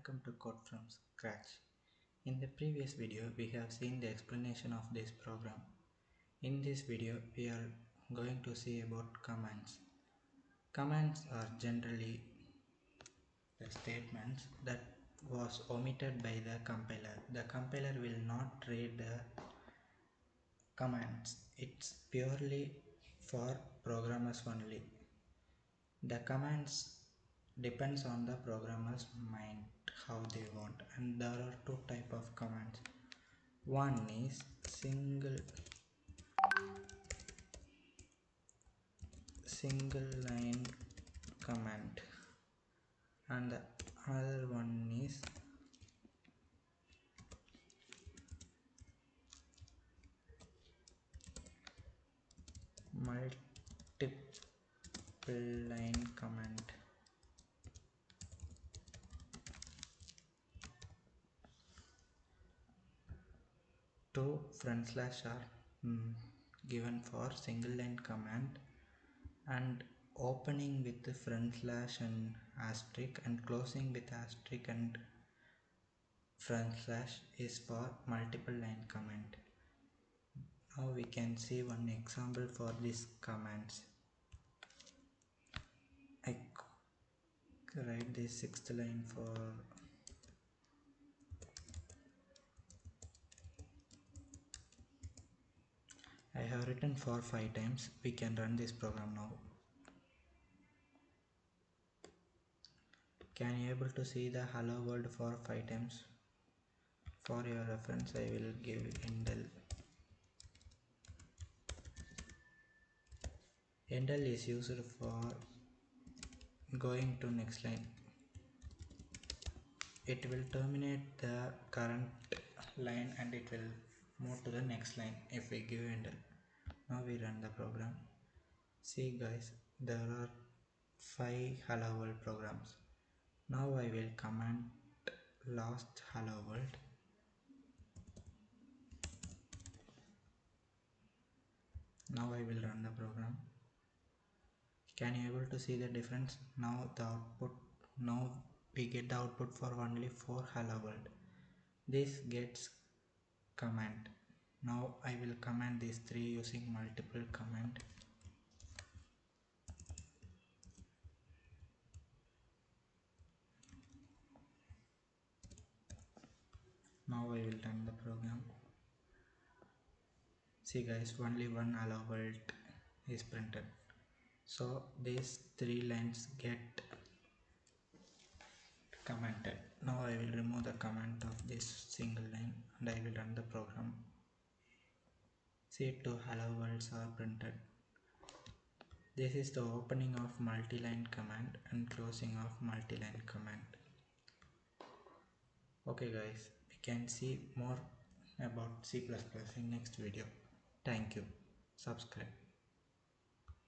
welcome to Code from Scratch. In the previous video, we have seen the explanation of this program. In this video, we are going to see about commands. Commands are generally the statements that was omitted by the compiler. The compiler will not read the commands. It's purely for programmers only. The commands depends on the programmer's mind how they want, and there are two type of commands. One is single line command, and the other one is multiple line command. Two front slash are given for single line command, and opening with the front slash and asterisk and closing with asterisk and front slash is for multiple line command. Now we can see one example for these commands. I write the sixth line for I have written for 5 times. We can run this program now. Can you able to see the hello world for 5 times? For your reference, I will give endl. Endl is used for going to next line. It will terminate the current line and it will move to the next line if we give endl. Now we run the program. See guys, there are 5 hello world programs. Now I will command last hello world. Now I will run the program. Can you able to see the difference? Now the output, now we get the output for only 4 hello world. This gets command. Now I will command these 3 using multiple command. Now I will run the program. See guys, only one hello world is printed. So these 3 lines get commented. Now I will remove the comment of this single line and I will run the program. See, 2 hello worlds are printed. This is the opening of multi-line command and closing of multi-line command. Okay guys, we can see more about C++ in next video. Thank you. Subscribe.